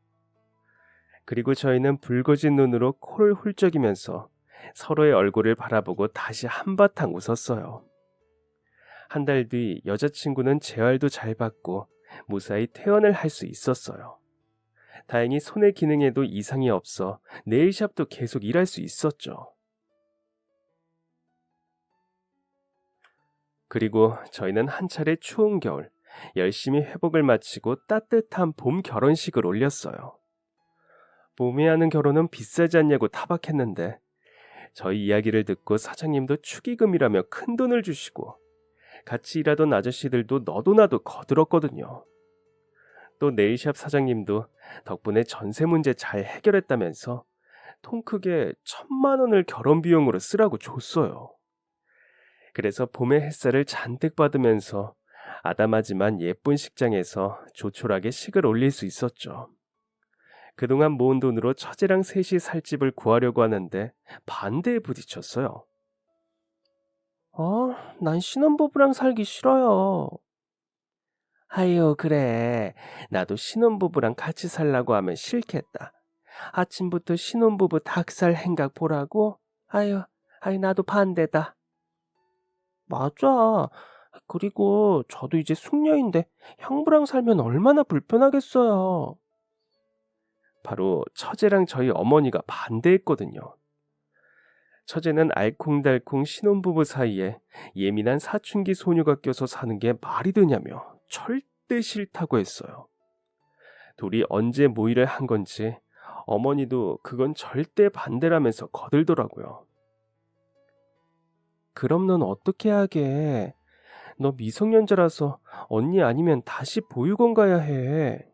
그리고 저희는 붉어진 눈으로 코를 훌쩍이면서 서로의 얼굴을 바라보고 다시 한바탕 웃었어요. 한 달 뒤 여자친구는 재활도 잘 받고 무사히 퇴원을 할 수 있었어요. 다행히 손의 기능에도 이상이 없어 네일샵도 계속 일할 수 있었죠. 그리고 저희는 한 차례 추운 겨울 열심히 회복을 마치고 따뜻한 봄 결혼식을 올렸어요. 봄에 하는 결혼은 비싸지 않냐고 타박했는데 저희 이야기를 듣고 사장님도 축의금이라며 큰 돈을 주시고 같이 일하던 아저씨들도 너도나도 거들었거든요. 또 네일샵 사장님도 덕분에 전세 문제 잘 해결했다면서 통 크게 1,000만 원을 결혼 비용으로 쓰라고 줬어요. 그래서 봄의 햇살을 잔뜩 받으면서 아담하지만 예쁜 식장에서 조촐하게 식을 올릴 수 있었죠. 그동안 모은 돈으로 처제랑 셋이 살 집을 구하려고 하는데 반대에 부딪혔어요. 난 신혼부부랑 살기 싫어요. 아유, 그래. 나도 신혼부부랑 같이 살라고 하면 싫겠다. 아침부터 신혼부부 닭살 행각 보라고? 아유, 나도 반대다. 맞아. 그리고 저도 이제 숙녀인데 형부랑 살면 얼마나 불편하겠어요. 바로 처제랑 저희 어머니가 반대했거든요. 처제는 알콩달콩 신혼부부 사이에 예민한 사춘기 소녀가 껴서 사는 게 말이 되냐며 절대 싫다고 했어요. 둘이 언제 모의를 한 건지 어머니도 그건 절대 반대라면서 거들더라고요. 그럼 넌 어떻게 하게? 너 미성년자라서 언니 아니면 다시 보육원 가야 해.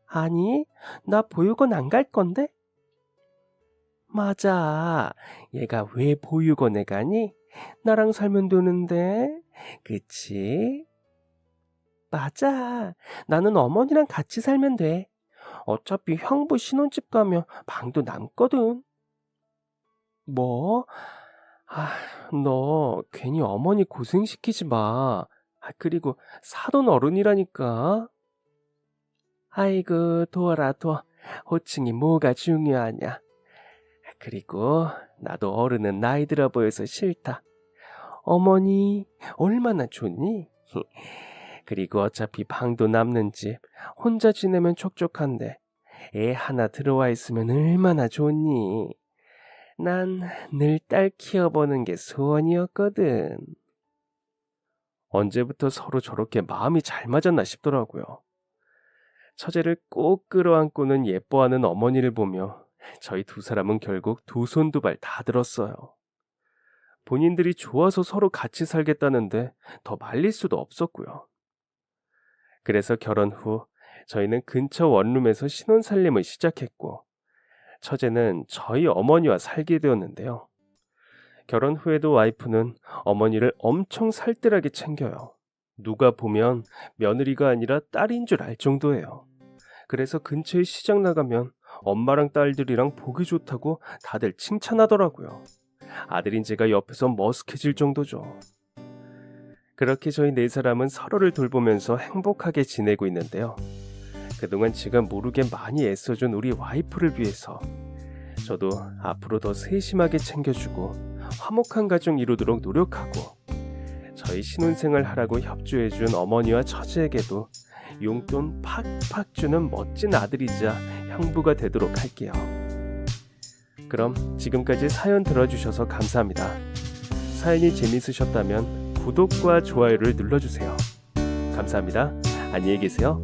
아니, 나 보육원 안 갈 건데? 맞아. 얘가 왜 보육원에 가니? 나랑 살면 되는데. 그치? 맞아. 나는 어머니랑 같이 살면 돼. 어차피 형부 신혼집 가면 방도 남거든. 뭐? 아, 너 괜히 어머니 고생시키지 마. 그리고 사돈 어른이라니까. 아이고, 도와라, 도와. 호칭이 뭐가 중요하냐. 그리고 나도 어른은 나이 들어 보여서 싫다. 어머니, 얼마나 좋니? 그리고 어차피 방도 남는 집, 혼자 지내면 촉촉한데, 애 하나 들어와 있으면 얼마나 좋니? 난 늘 딸 키워보는 게 소원이었거든. 언제부터 서로 저렇게 마음이 잘 맞았나 싶더라고요. 처제를 꼭 끌어안고는 예뻐하는 어머니를 보며 저희 두 사람은 결국 두 손 두 발 다 들었어요. 본인들이 좋아서 서로 같이 살겠다는데 더 말릴 수도 없었고요. 그래서 결혼 후 저희는 근처 원룸에서 신혼살림을 시작했고, 처제는 저희 어머니와 살게 되었는데요. 결혼 후에도 와이프는 어머니를 엄청 살뜰하게 챙겨요. 누가 보면 며느리가 아니라 딸인 줄 알 정도예요. 그래서 근처에 시장 나가면 엄마랑 딸들이랑 보기 좋다고 다들 칭찬하더라고요. 아들인 제가 옆에서 머쓱해질 정도죠. 그렇게 저희 네 사람은 서로를 돌보면서 행복하게 지내고 있는데요. 그동안 제가 모르게 많이 애써준 우리 와이프를 위해서 저도 앞으로 더 세심하게 챙겨주고 화목한 가정 이루도록 노력하고, 저희 신혼생활 하라고 협조해준 어머니와 처제에게도 용돈 팍팍 주는 멋진 아들이자 형부가 되도록 할게요. 그럼 지금까지 사연 들어주셔서 감사합니다. 사연이 재밌으셨다면 구독과 좋아요를 눌러주세요. 감사합니다. 안녕히 계세요.